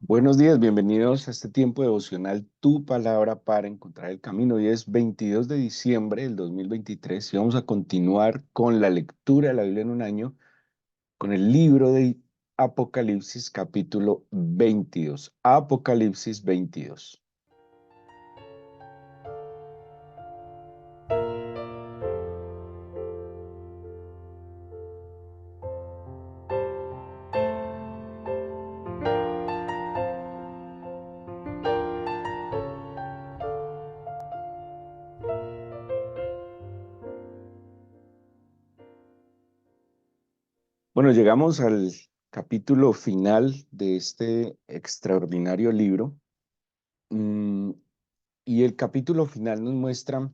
Buenos días, bienvenidos a este tiempo devocional, Tu Palabra para Encontrar el Camino. Hoy es 22 de diciembre del 2023 y vamos a continuar con la lectura de la Biblia en un año, con el libro de Apocalipsis capítulo 22. Apocalipsis 22. Bueno, llegamos al capítulo final de este extraordinario libro. mm, y el capítulo final nos muestra,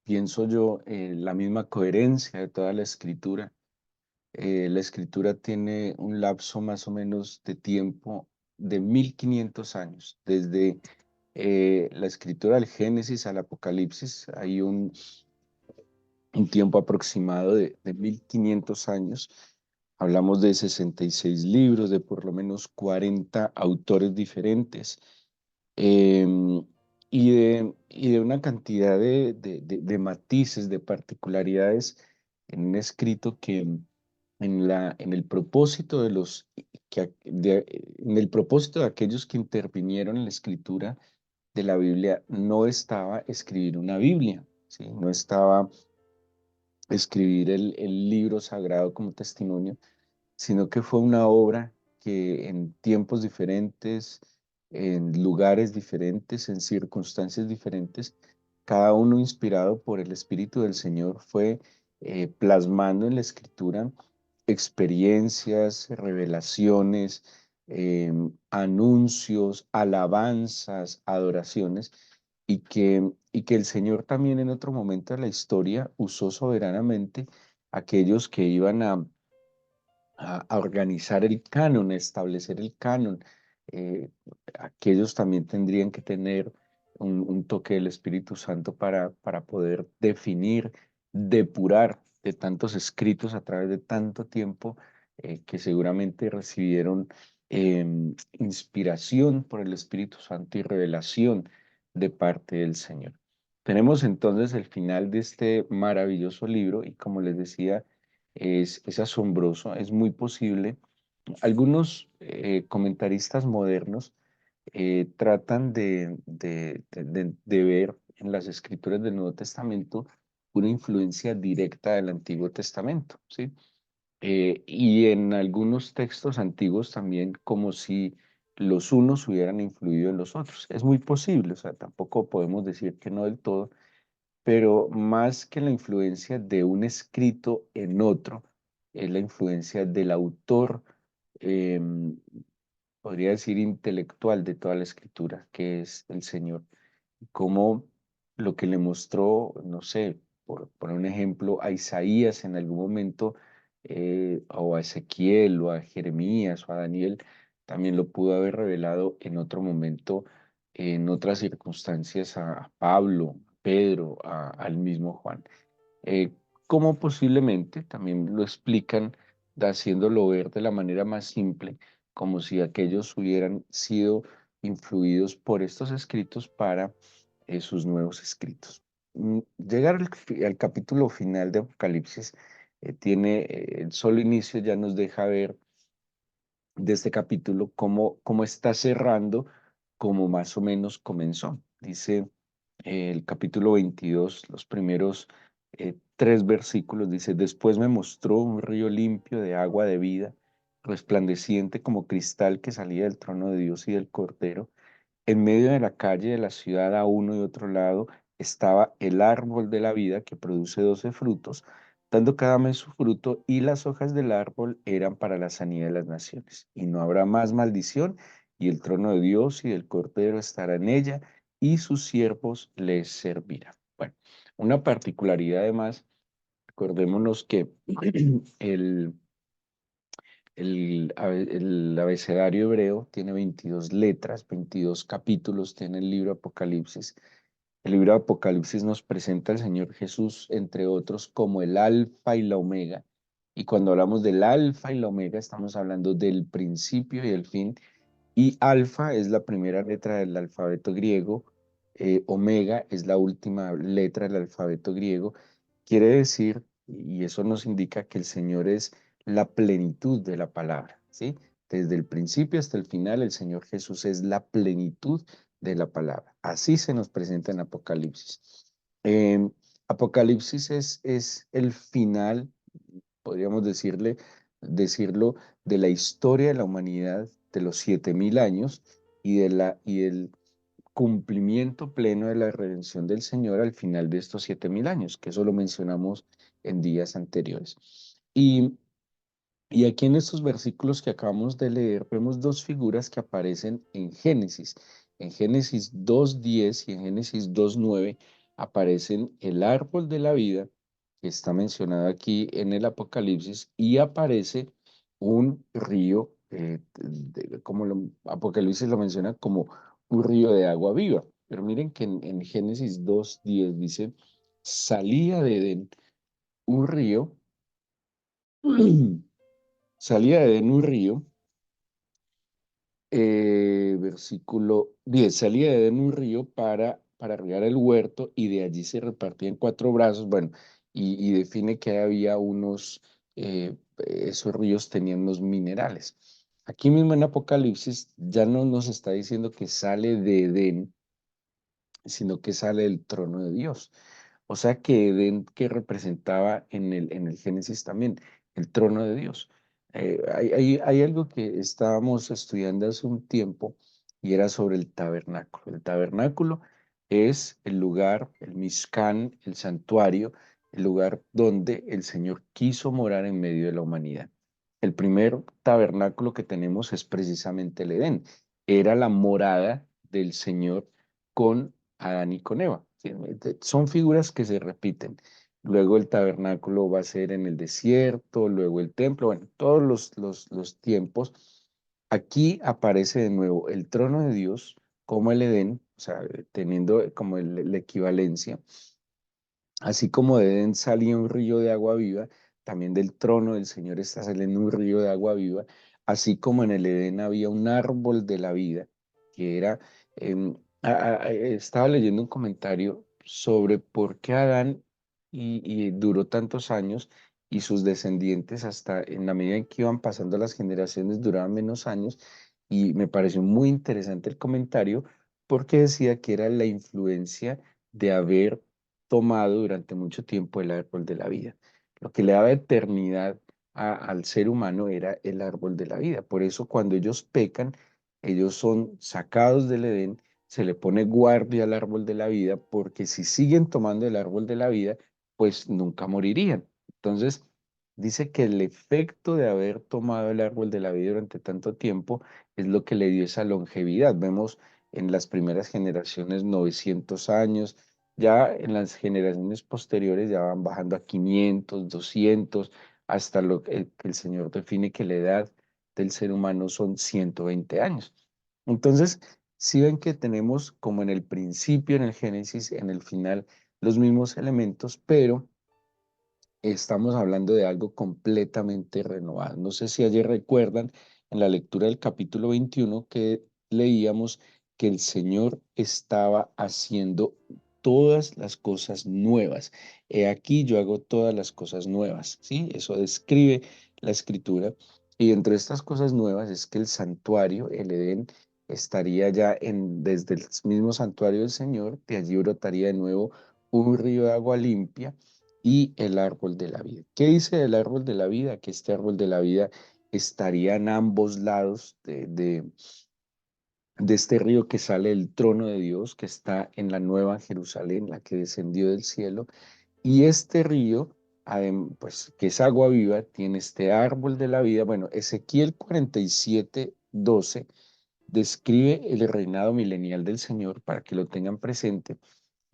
pienso yo, la misma coherencia de toda la escritura. La escritura tiene un lapso más o menos de tiempo de 1500 años, desde la escritura del Génesis al Apocalipsis. Hay un tiempo aproximado de 1500 años. Hablamos de 66 libros, de por lo menos 40 autores diferentes, em, y de una cantidad de matices, de particularidades en un escrito que en el propósito de en el propósito de aquellos que intervinieron en la escritura de la Biblia no estaba escribir una Biblia, ¿sí? No estaba escribir el libro sagrado como testimonio, sino que fue una obra que en tiempos diferentes, en lugares diferentes, en circunstancias diferentes, cada uno inspirado por el Espíritu del Señor fue plasmando en la escritura experiencias, revelaciones, anuncios, alabanzas, adoraciones, y que el Señor también en otro momento de la historia usó soberanamente aquellos que iban a organizar el canon, a establecer el canon. Eh, Aquellos también tendrían que tener un toque del Espíritu Santo para poder definir, depurar de tantos escritos a través de tanto tiempo, que seguramente recibieron inspiración por el Espíritu Santo y revelación de parte del Señor. Tenemos entonces el final de este maravilloso libro y, como les decía, es asombroso, es muy posible. Algunos comentaristas modernos tratan de ver en las escrituras del Nuevo Testamento una influencia directa del Antiguo Testamento, ¿sí? Y en algunos textos antiguos también, como si los unos hubieran influido en los otros. Es muy posible, o sea, tampoco podemos decir que no del todo, pero más que la influencia de un escrito en otro, es la influencia del autor, em, podría decir intelectual de toda la escritura, que es el Señor. Como lo que le mostró, no sé, por poner un ejemplo, a Isaías en algún momento, o a Ezequiel, o a Jeremías, o a Daniel, también lo pudo haber revelado en otro momento, en otras circunstancias, a Pablo, a Pedro, al mismo Juan. Eh, Como posiblemente también lo explican, haciéndolo ver de la manera más simple, como si aquellos hubieran sido influidos por estos escritos para sus nuevos escritos. Llegar al capítulo final de Apocalipsis el solo inicio ya nos deja ver de este capítulo cómo está cerrando, como más o menos comenzó. Dice el capítulo 22, los primeros tres versículos, dice: después me mostró un río limpio de agua de vida, resplandeciente como cristal, que salía del trono de Dios y del Cordero. En medio de la calle de la ciudad, a uno y otro lado, estaba el árbol de la vida, que produce 12 frutos, dando cada mes su fruto, y las hojas del árbol eran para la sanidad de las naciones. Y no habrá más maldición, y el trono de Dios y del Cordero estará en ella, y sus siervos les servirán. Bueno, una particularidad además, recordémonos que el el abecedario hebreo tiene 22 letras, 22 capítulos, tiene el libro Apocalipsis. El libro de Apocalipsis nos presenta al Señor Jesús, entre otros, como el Alfa y la Omega. Y cuando hablamos del Alfa y la Omega, estamos hablando del principio y el fin. Y alfa es la primera letra del alfabeto griego, omega es la última letra del alfabeto griego. Quiere decir, y eso nos indica que el Señor es la plenitud de la palabra, ¿sí? Desde el principio hasta el final, el Señor Jesús es la plenitud de la palabra. Así se nos presenta en Apocalipsis. Em, Apocalipsis es el final, podríamos decirlo, de la historia de la humanidad de los 7000 años y del cumplimiento pleno de la redención del Señor al final de estos 7000 años, que eso lo mencionamos en días anteriores. Y, y aquí en estos versículos que acabamos de leer vemos dos figuras que aparecen en Génesis. En Génesis 2:10 y en Génesis 2:9 aparecen el árbol de la vida, que está mencionado aquí en el Apocalipsis, y aparece un río, como Apocalipsis lo menciona, como un río de agua viva. Pero miren que en Génesis 2:10 dice, salía de Edén un río, salía de Edén un río, versículo 10, salía de Edén un río para regar el huerto y de allí se repartía en cuatro brazos, bueno, y define que había esos ríos tenían unos minerales. Aquí mismo en Apocalipsis ya no nos está diciendo que sale de Edén, sino que sale del trono de Dios. O sea que Edén, que representaba en el Génesis también, el trono de Dios. Hay algo que estábamos estudiando hace un tiempo y era sobre el tabernáculo. El tabernáculo es el lugar, el Mishkan, el santuario, el lugar donde el Señor quiso morar en medio de la humanidad. El primer tabernáculo que tenemos es precisamente el Edén. Era la morada del Señor con Adán y con Eva. ¿Sí? Son figuras que se repiten. Luego el tabernáculo va a ser en el desierto, luego el templo, bueno, todos los tiempos. Aquí aparece de nuevo el trono de Dios como el Edén, o sea, teniendo como la equivalencia. Así como de Edén salía un río de agua viva, también del trono del Señor está saliendo un río de agua viva, así como en el Edén había un árbol de la vida, que era, estaba leyendo un comentario sobre por qué Adán y duró tantos años y sus descendientes hasta en la medida en que iban pasando las generaciones duraban menos años y me pareció muy interesante el comentario porque decía que era la influencia de haber tomado durante mucho tiempo el árbol de la vida. Lo que le daba eternidad al ser humano era el árbol de la vida. Por eso cuando ellos pecan, ellos son sacados del Edén, se le pone guardia al árbol de la vida, porque si siguen tomando el árbol de la vida, pues nunca morirían. Entonces, dice que el efecto de haber tomado el árbol de la vida durante tanto tiempo es lo que le dio esa longevidad. Vemos en las primeras generaciones 900 años, ya en las generaciones posteriores ya van bajando a 500, 200, hasta que el Señor define que la edad del ser humano son 120 años. Entonces, si ven que tenemos como en el principio, en el Génesis, en el final, los mismos elementos, pero estamos hablando de algo completamente renovado. No sé si ayer recuerdan en la lectura del capítulo 21 que leíamos que el Señor estaba haciendo todas las cosas nuevas. He aquí yo hago todas las cosas nuevas, ¿sí? Eso describe la escritura. Y entre estas cosas nuevas es que el santuario, el Edén, estaría ya desde el mismo santuario del Señor, de allí brotaría de nuevo un río de agua limpia y el árbol de la vida. ¿Qué dice del árbol de la vida? Que este árbol de la vida estaría en ambos lados de este río que sale del trono de Dios, que está en la nueva Jerusalén, la que descendió del cielo. Y este río, pues que es agua viva, tiene este árbol de la vida. Bueno, Ezequiel 47:12 describe el reinado milenial del Señor para que lo tengan presente.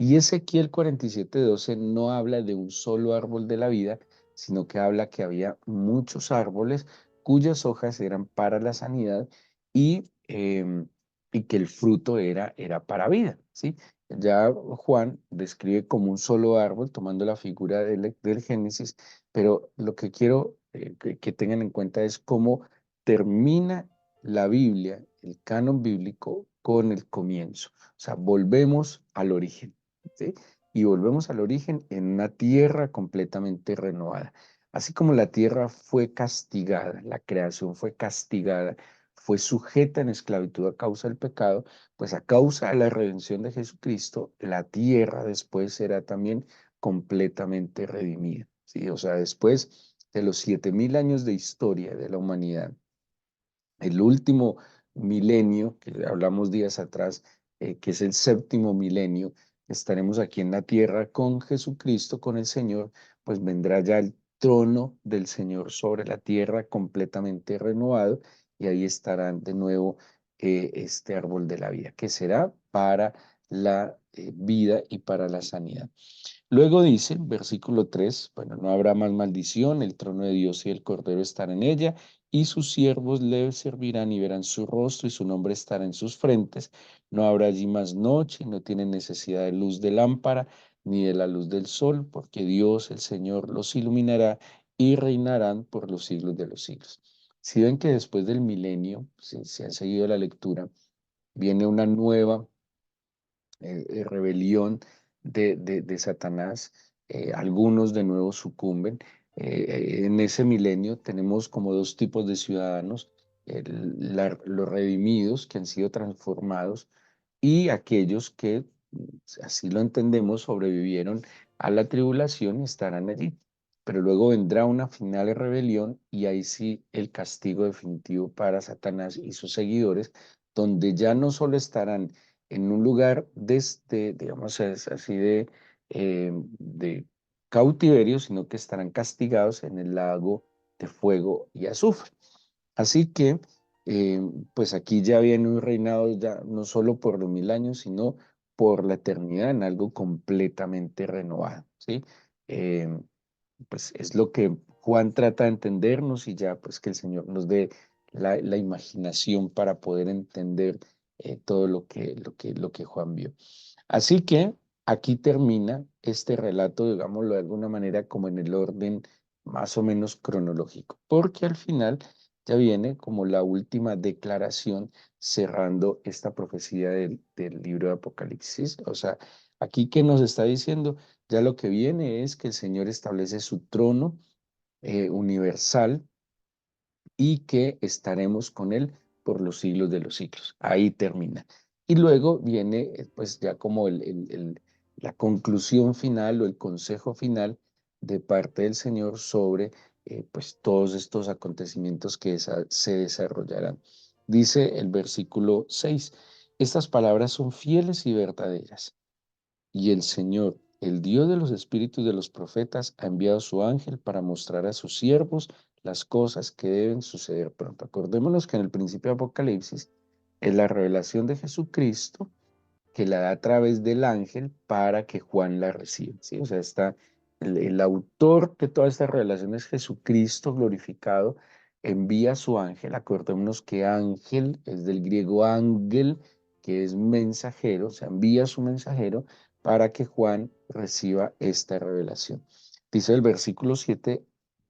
Y Ezequiel 47:12 no habla de un solo árbol de la vida, sino que habla que había muchos árboles cuyas hojas eran para la sanidad y que el fruto era para vida, ¿sí? Ya Juan describe como un solo árbol, tomando la figura del Génesis, pero lo que quiero que tengan en cuenta es cómo termina la Biblia el canon bíblico con el comienzo. O sea, volvemos al origen, ¿sí? Y volvemos al origen en una tierra completamente renovada. Así como la tierra fue castigada, la creación fue castigada, fue sujeta en esclavitud a causa del pecado, pues a causa de la redención de Jesucristo, la tierra después será también completamente redimida, ¿sí? O sea, después de los 7000 años de historia de la humanidad, el último milenio, que hablamos días atrás, que es el séptimo milenio, estaremos aquí en la tierra con Jesucristo, con el Señor, pues vendrá ya el trono del Señor sobre la tierra completamente renovado y ahí estarán de nuevo este árbol de la vida, que será para la vida y para la sanidad. Luego dice, versículo 3, bueno, no habrá más maldición, el trono de Dios y el Cordero estarán en ella, y sus siervos le servirán y verán su rostro y su nombre estará en sus frentes. No habrá allí más noche, no tienen necesidad de luz de lámpara ni de la luz del sol, porque Dios, el Señor, los iluminará y reinarán por los siglos de los siglos. Si ven que después del milenio, si han seguido la lectura, viene una nueva rebelión de Satanás, algunos de nuevo sucumben. En ese milenio tenemos como dos tipos de ciudadanos, los redimidos que han sido transformados y aquellos que, así lo entendemos, sobrevivieron a la tribulación y estarán allí. Pero luego vendrá una final rebelión y ahí sí el castigo definitivo para Satanás y sus seguidores, donde ya no solo estarán en un lugar de este, digamos, es así de cautiverio, sino que estarán castigados en el lago de fuego y azufre. Así que, eh, pues aquí ya viene un reinado ya no solo por los 1000 años, sino por la eternidad en algo completamente renovado, ¿sí? Eh, pues es lo que Juan trata de entendernos y ya pues que el Señor nos dé la imaginación para poder entender todo lo que Juan vio. Así que aquí termina este relato, digámoslo de alguna manera, como en el orden más o menos cronológico, porque al final ya viene como la última declaración cerrando esta profecía del libro de Apocalipsis. O sea, aquí que nos está diciendo, ya lo que viene es que el Señor establece su trono universal y que estaremos con Él por los siglos de los siglos. Ahí termina. Y luego viene pues ya como la conclusión final o el consejo final de parte del Señor sobre pues todos estos acontecimientos que se desarrollarán. Dice el versículo 6, estas palabras son fieles y verdaderas. Y el Señor, el Dios de los espíritus de los profetas, ha enviado a su ángel para mostrar a sus siervos las cosas que deben suceder pronto. Acordémonos que en el principio de Apocalipsis es la revelación de Jesucristo que la da a través del ángel para que Juan la reciba, ¿sí? O sea, está el autor de toda esta revelación es Jesucristo glorificado, envía a su ángel, acordémonos que ángel es del griego ángel, que es mensajero, o sea, envía a su mensajero para que Juan reciba esta revelación. Dice el versículo 7,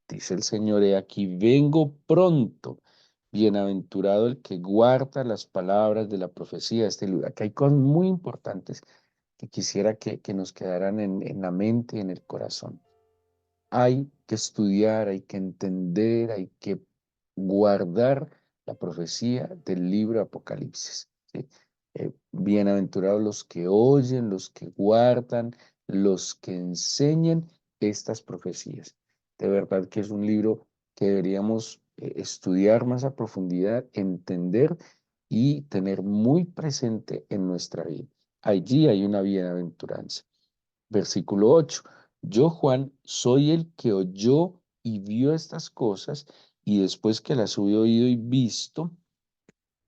dice el Señor, he aquí, vengo pronto. Bienaventurado el que guarda las palabras de la profecía de este libro. Aquí hay cosas muy importantes que quisiera que nos quedaran en la mente y en el corazón. Hay que estudiar, hay que entender, hay que guardar la profecía del libro de Apocalipsis, ¿sí? Bienaventurados los que oyen, los que guardan, los que enseñan estas profecías. De verdad que es un libro que deberíamos estudiar más a profundidad, entender y tener muy presente en nuestra vida. Allí hay una bienaventuranza. Versículo 8. Yo, Juan, soy el que oyó y vio estas cosas, y después que las hubo oído y visto, o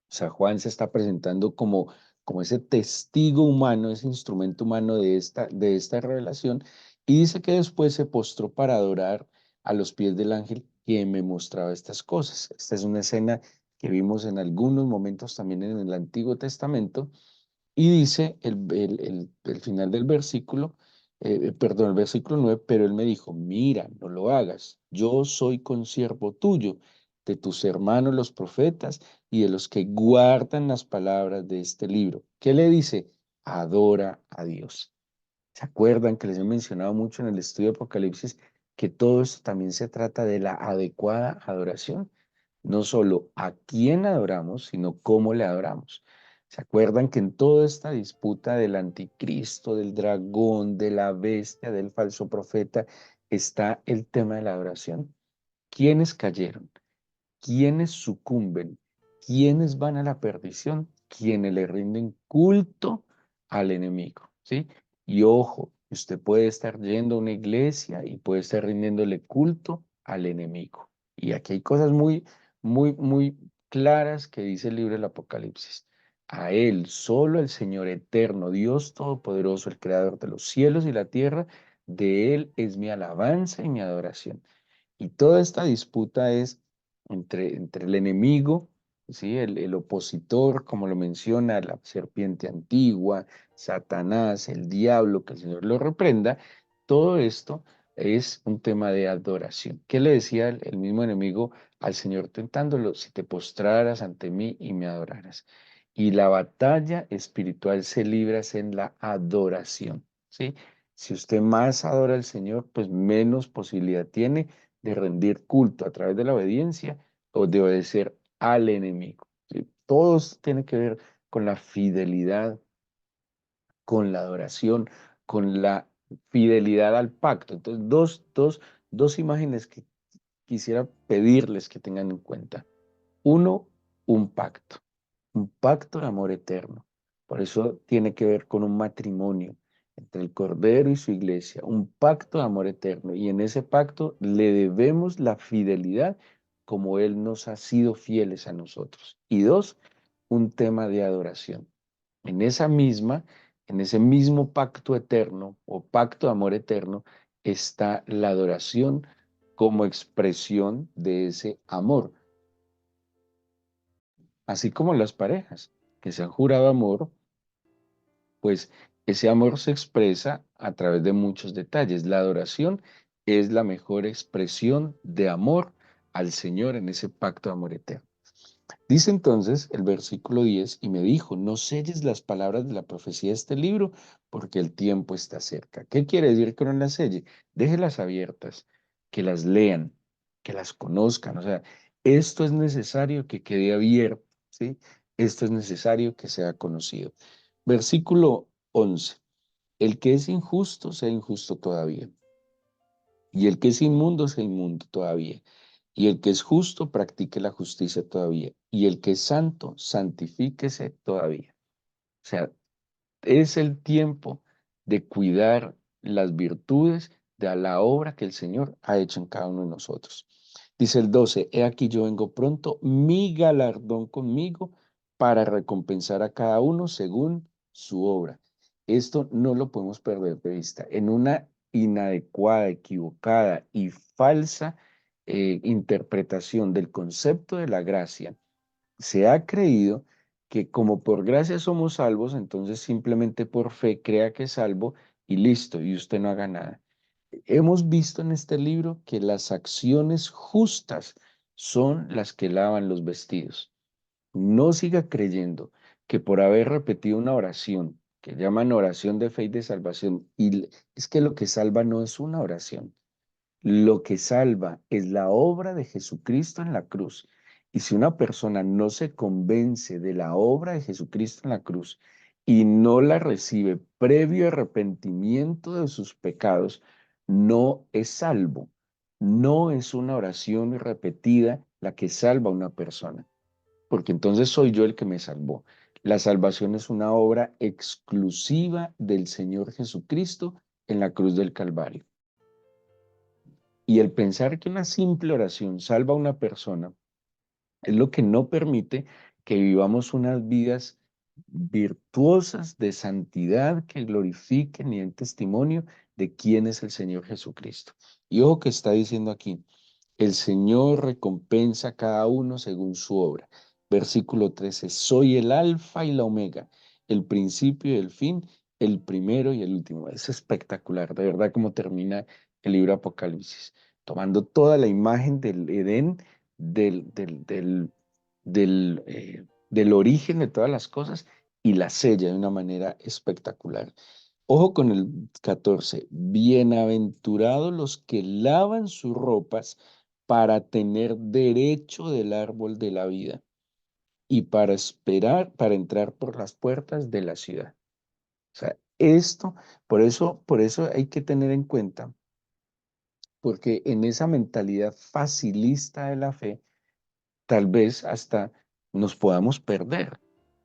sea, Juan se está presentando como ese testigo humano, ese instrumento humano de esta revelación, y dice que después se postró para adorar a los pies del ángel que me mostraba estas cosas. Esta es una escena que vimos en algunos momentos también en el Antiguo Testamento, y dice el final del versículo, perdón, el versículo 9, pero él me dijo, mira, no lo hagas, yo soy consiervo tuyo de tus hermanos los profetas y de los que guardan las palabras de este libro. ¿Qué le dice? Adora a Dios. ¿Se acuerdan que les he mencionado mucho en el estudio de Apocalipsis que todo esto también se trata de la adecuada adoración? No solo a quién adoramos, sino cómo le adoramos. ¿Se acuerdan que en toda esta disputa del anticristo, del dragón, de la bestia, del falso profeta, está el tema de la adoración? ¿Quiénes cayeron? ¿Quiénes sucumben? ¿Quiénes van a la perdición? Quienes le rinden culto al enemigo, ¿sí? Y ojo, usted puede estar yendo a una iglesia y puede estar rindiéndole culto al enemigo. Y aquí hay cosas muy claras que dice el libro del Apocalipsis. A él, solo el Señor eterno, Dios todopoderoso, el creador de los cielos y la tierra, de él es mi alabanza y mi adoración. Y toda esta disputa es entre el enemigo, ¿sí? El opositor, como lo menciona, la serpiente antigua, Satanás, el diablo, que el Señor lo reprenda. Todo esto es un tema de adoración. ¿Qué le decía el mismo enemigo al Señor tentándolo? Si te postraras ante mí y me adoraras. Y la batalla espiritual se libra es en la adoración, ¿sí? Si usted más adora al Señor, pues menos posibilidad tiene de rendir culto a través de la obediencia o de obedecer al enemigo, ¿sí? Todo esto tiene que ver con la fidelidad, con la adoración, con la fidelidad al pacto. Entonces, dos imágenes que quisiera pedirles que tengan en cuenta. Uno, un pacto de amor eterno. Por eso tiene que ver con un matrimonio entre el Cordero y su iglesia, un pacto de amor eterno. Y en ese pacto le debemos la fidelidad como Él nos ha sido fieles a nosotros. Y dos, un tema de adoración. En esa misma, en ese mismo pacto eterno o pacto de amor eterno está la adoración como expresión de ese amor. Así como las parejas que se han jurado amor, pues ese amor se expresa a través de muchos detalles. La adoración es la mejor expresión de amor al Señor en ese pacto de amor eterno. Dice entonces el versículo 10, y me dijo, no selles las palabras de la profecía de este libro, porque el tiempo está cerca. ¿Qué quiere decir que no las selle? Déjelas abiertas, que las lean, que las conozcan. O sea, esto es necesario que quede abierto, ¿sí? Esto es necesario que sea conocido. Versículo 11, el que es injusto, sea injusto todavía, y el que es inmundo, sea inmundo todavía. Y el que es justo, practique la justicia todavía. Y el que es santo, santifíquese todavía. O sea, es el tiempo de cuidar las virtudes de la obra que el Señor ha hecho en cada uno de nosotros. Dice el 12, he aquí yo vengo pronto, mi galardón conmigo para recompensar a cada uno según su obra. Esto no lo podemos perder de vista. En una inadecuada, equivocada y falsa interpretación del concepto de la gracia, se ha creído que como por gracia somos salvos, entonces simplemente por fe crea que es salvo y listo, y usted no haga nada. Hemos visto en este libro que las acciones justas son las que lavan los vestidos. No siga creyendo que por haber repetido una oración, que llaman oración de fe y de salvación, es que lo que salva no es una oración. Lo que salva es la obra de Jesucristo en la cruz. Y si una persona no se convence de la obra de Jesucristo en la cruz y no la recibe previo arrepentimiento de sus pecados, no es salvo. No es una oración repetida la que salva a una persona, porque entonces soy yo el que me salvó. La salvación es una obra exclusiva del Señor Jesucristo en la cruz del Calvario. Y el pensar que una simple oración salva a una persona es lo que no permite que vivamos unas vidas virtuosas de santidad que glorifiquen y den testimonio de quién es el Señor Jesucristo. Y ojo que está diciendo aquí, el Señor recompensa a cada uno según su obra. Versículo 13, soy el alfa y la omega, el principio y el fin, el primero y el último. Es espectacular, de verdad, cómo termina el libro Apocalipsis, tomando toda la imagen del Edén, del origen de todas las cosas y la sella de una manera espectacular. Ojo con el 14. Bienaventurados los que lavan sus ropas para tener derecho del árbol de la vida y para esperar, para entrar por las puertas de la ciudad. O sea, esto, por eso hay que tener en cuenta, porque en esa mentalidad facilista de la fe, tal vez hasta nos podamos perder.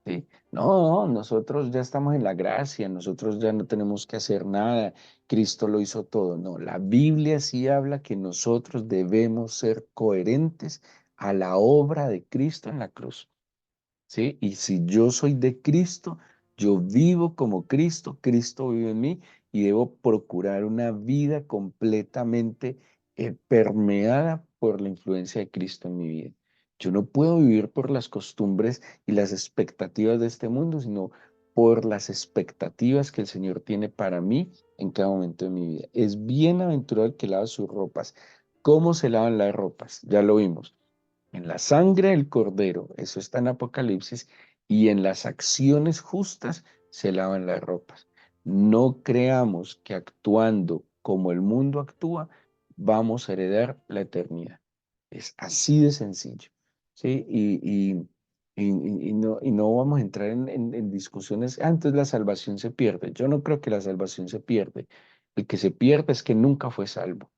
¿Sí? No, nosotros ya estamos en la gracia, nosotros ya no tenemos que hacer nada, Cristo lo hizo todo. No, la Biblia sí habla que nosotros debemos ser coherentes a la obra de Cristo en la cruz. ¿Sí? Y si yo soy de Cristo, yo vivo como Cristo, Cristo vive en mí y debo procurar una vida completamente permeada por la influencia de Cristo en mi vida. Yo no puedo vivir por las costumbres y las expectativas de este mundo, sino por las expectativas que el Señor tiene para mí en cada momento de mi vida. Es bienaventurado el que lava sus ropas. ¿Cómo se lavan las ropas? Ya lo vimos en la sangre del cordero, eso está en Apocalipsis, y en las acciones justas se lavan las ropas. No creamos que actuando como el mundo actúa, vamos a heredar la eternidad. Es así de sencillo, ¿sí? Y no vamos a entrar en discusiones, antes la salvación se pierde. Yo no creo que la salvación se pierde. El que se pierde es que nunca fue salvo.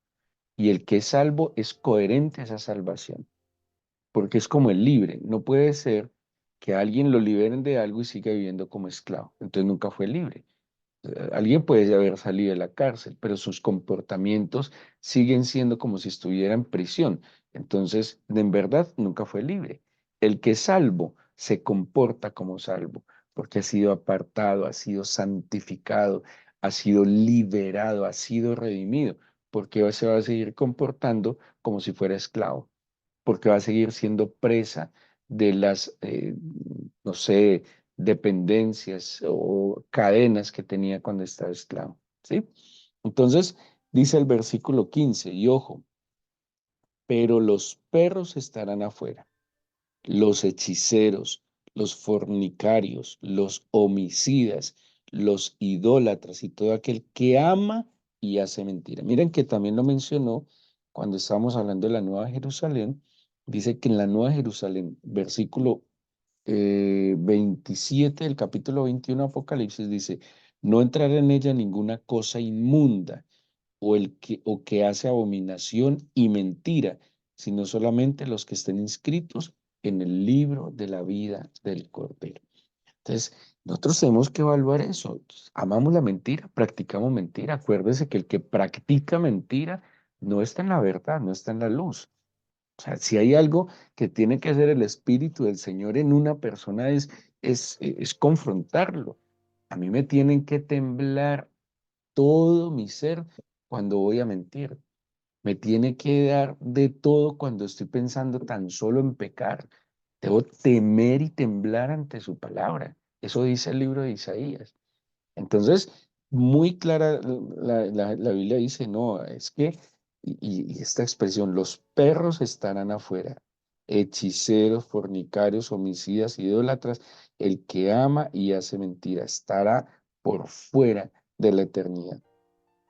Y el que es salvo es coherente a esa salvación porque es como el libre. No puede ser que a alguien lo liberen de algo y siga viviendo como esclavo. Entonces nunca fue libre. Alguien puede haber salido de la cárcel, pero sus comportamientos siguen siendo como si estuviera en prisión. Entonces, en verdad, nunca fue libre. El que es salvo se comporta como salvo, porque ha sido apartado, ha sido santificado, ha sido liberado, ha sido redimido, porque se va a seguir comportando como si fuera esclavo porque va a seguir siendo presa de las, no sé, dependencias o cadenas que tenía cuando estaba esclavo, ¿sí? Entonces, dice el versículo 15 y ojo, pero los perros estarán afuera, los hechiceros, los fornicarios, los homicidas, los idólatras y todo aquel que ama y hace mentira. Miren que también lo mencionó cuando estábamos hablando de la Nueva Jerusalén. Dice que en la Nueva Jerusalén, versículo 27 del capítulo 21 de Apocalipsis, dice, no entrará en ella ninguna cosa inmunda o que hace abominación y mentira, sino solamente los que estén inscritos en el libro de la vida del Cordero. Entonces, nosotros tenemos que evaluar eso. Amamos la mentira, practicamos mentira. Acuérdese que el que practica mentira no está en la verdad, no está en la luz. O sea, si hay algo que tiene que hacer el Espíritu del Señor en una persona es confrontarlo. A mí me tienen que temblar todo mi ser cuando voy a mentir. Me tiene que dar de todo cuando estoy pensando tan solo en pecar. Debo temer y temblar ante su palabra. Eso dice el libro de Isaías. Entonces, muy clara la Biblia dice, no, es que, y esta expresión, los perros estarán afuera, hechiceros, fornicarios, homicidas, idólatras, el que ama y hace mentira, estará por fuera de la eternidad.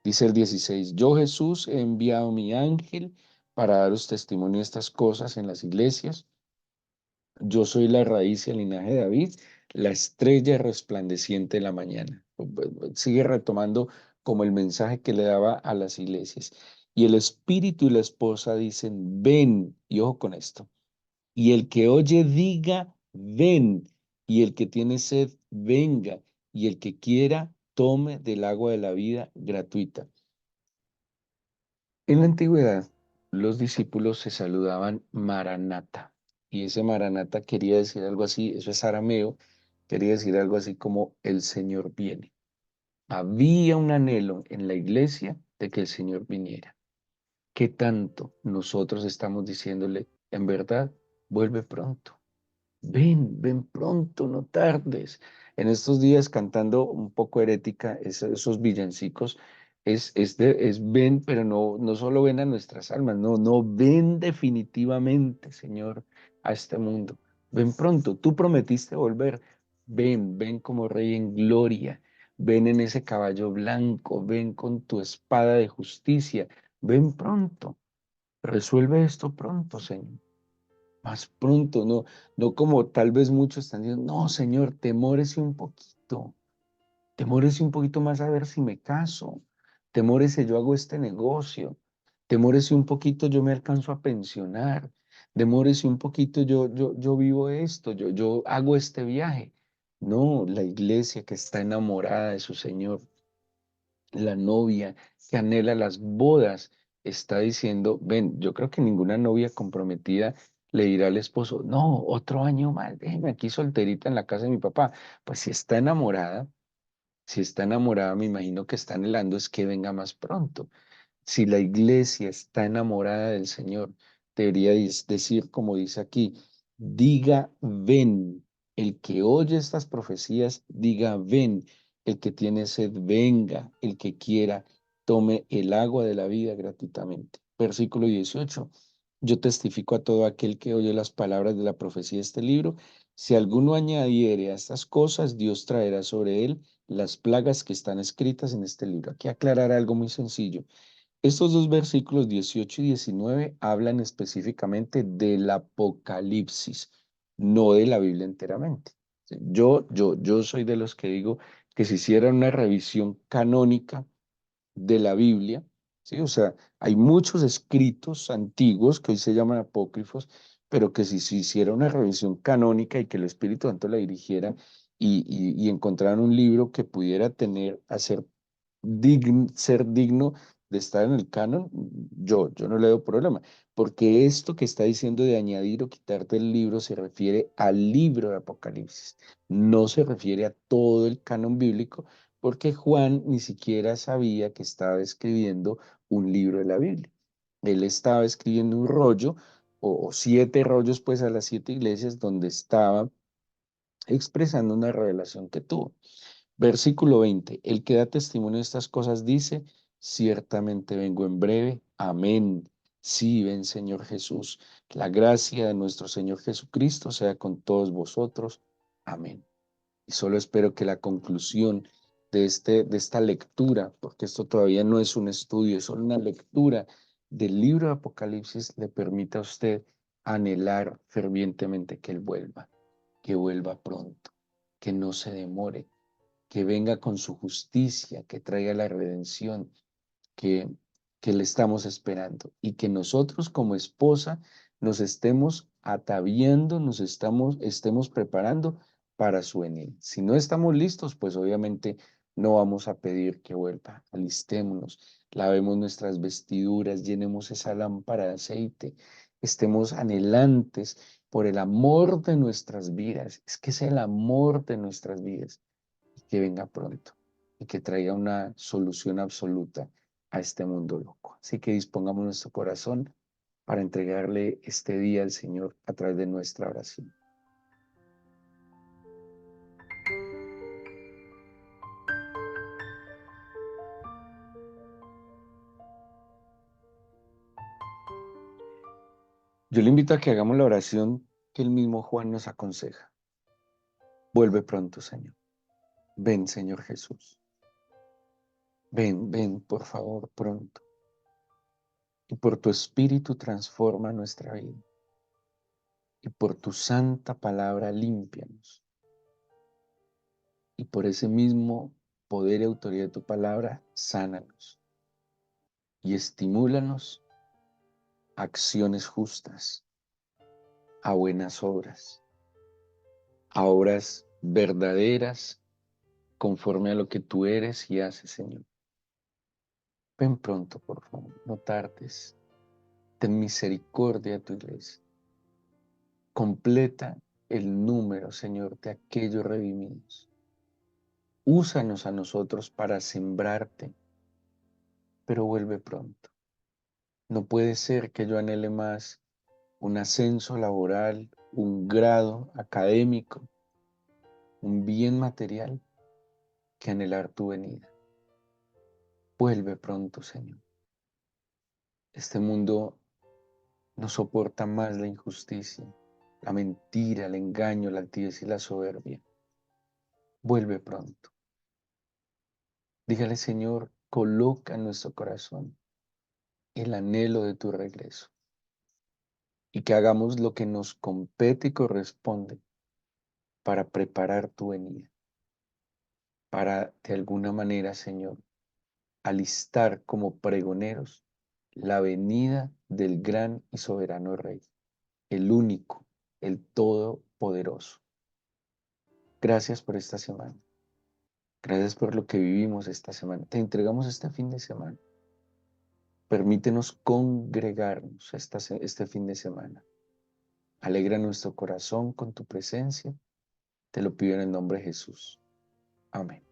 Dice el 16, yo Jesús he enviado mi ángel para daros testimonio de estas cosas en las iglesias. Yo soy la raíz y el linaje de David, la estrella resplandeciente de la mañana. Sigue retomando como el mensaje que le daba a las iglesias. Y el espíritu y la esposa dicen, ven, y ojo con esto. Y el que oye diga, ven. Y el que tiene sed, venga. Y el que quiera, tome del agua de la vida gratuita. En la antigüedad, los discípulos se saludaban Maranata, y ese Maranata quería decir algo así, eso es arameo, quería decir algo así como el Señor viene. Había un anhelo en la iglesia de que el Señor viniera. ¿Qué tanto nosotros estamos diciéndole, en verdad, vuelve pronto? Ven, ven pronto, no tardes. En estos días cantando un poco herética esos villancicos, es ven, pero no solo ven a nuestras almas, no, ven definitivamente, Señor, a este mundo. Ven pronto, tú prometiste volver. Ven como Rey en gloria. Ven en ese caballo blanco, ven con tu espada de justicia. Ven pronto. Resuelve esto pronto, Señor. Más pronto, no como tal vez muchos están diciendo, no, Señor, temórese un poquito. Temórese un poquito más a ver si me caso. Temórese yo hago este negocio. Temórese un poquito yo me alcanzo a pensionar. Demórese un poquito yo vivo esto, yo hago este viaje. No, la iglesia que está enamorada de su Señor, la novia que anhela las bodas, está diciendo, ven, yo creo que ninguna novia comprometida le dirá al esposo, no, otro año más, déjeme aquí solterita en la casa de mi papá. Pues si está enamorada, me imagino que está anhelando es que venga más pronto. Si la iglesia está enamorada del Señor, debería decir, como dice aquí, diga ven. El que oye estas profecías, diga ven. El que tiene sed, venga. El que quiera, tome el agua de la vida gratuitamente. Versículo 18. Yo testifico a todo aquel que oye las palabras de la profecía de este libro. Si alguno añadiere a estas cosas, Dios traerá sobre él las plagas que están escritas en este libro. Aquí aclarar algo muy sencillo. Estos dos versículos 18 y 19 hablan específicamente del Apocalipsis, no de la Biblia enteramente. Yo soy de los que digo que se hiciera una revisión canónica de la Biblia, ¿sí? O sea, hay muchos escritos antiguos que hoy se llaman apócrifos, pero que si se hiciera una revisión canónica y que el Espíritu Santo la dirigiera y encontraran un libro que pudiera tener, ser digno de estar en el canon, yo no le veo problema, porque esto que está diciendo de añadir o quitar del libro se refiere al libro de Apocalipsis, no se refiere a todo el canon bíblico, porque Juan ni siquiera sabía que estaba escribiendo un libro de la Biblia. Él estaba escribiendo un rollo o 7 rollos pues a las 7 iglesias donde estaba expresando una revelación que tuvo. Versículo 20, el que da testimonio de estas cosas dice, ciertamente vengo en breve, amén. Sí, ven Señor Jesús, la gracia de nuestro Señor Jesucristo sea con todos vosotros, amén. Y solo espero que la conclusión de esta lectura, porque esto todavía no es un estudio, es solo una lectura del libro de Apocalipsis, le permita a usted anhelar fervientemente que vuelva pronto, que no se demore, que venga con su justicia, que traiga la redención, que, que le estamos esperando y que nosotros como esposa nos estemos ataviando, estemos preparando para su venida. Si no estamos listos, pues obviamente no vamos a pedir que vuelva. Alistémonos, lavemos nuestras vestiduras, llenemos esa lámpara de aceite, estemos anhelantes por el amor de nuestras vidas. Es que es el amor de nuestras vidas y que venga pronto y que traiga una solución absoluta a este mundo loco. Así que dispongamos nuestro corazón para entregarle este día al Señor a través de nuestra oración. Yo le invito a que hagamos la oración que el mismo Juan nos aconseja. Vuelve pronto, Señor. Ven, Señor Jesús. Ven, por favor, pronto. Y por tu Espíritu transforma nuestra vida. Y por tu santa palabra límpianos. Y por ese mismo poder y autoridad de tu palabra, sánanos y estimúlanos a acciones justas, a buenas obras, a obras verdaderas, conforme a lo que tú eres y haces, Señor. Ven pronto, por favor, no tardes. Ten misericordia de tu iglesia. Completa el número, Señor, de aquellos redimidos. Úsanos a nosotros para sembrarte, pero vuelve pronto. No puede ser que yo anhele más un ascenso laboral, un grado académico, un bien material, que anhelar tu venida. Vuelve pronto, Señor. Este mundo no soporta más la injusticia, la mentira, el engaño, la altivez y la soberbia. Vuelve pronto. Dígale, Señor, coloca en nuestro corazón el anhelo de tu regreso y que hagamos lo que nos compete y corresponde para preparar tu venida, para de alguna manera, Señor, alistar como pregoneros la venida del gran y soberano Rey, el único, el todopoderoso. Gracias por esta semana. Gracias por lo que vivimos esta semana. Te entregamos este fin de semana. Permítenos congregarnos este fin de semana. Alegra nuestro corazón con tu presencia. Te lo pido en el nombre de Jesús. Amén.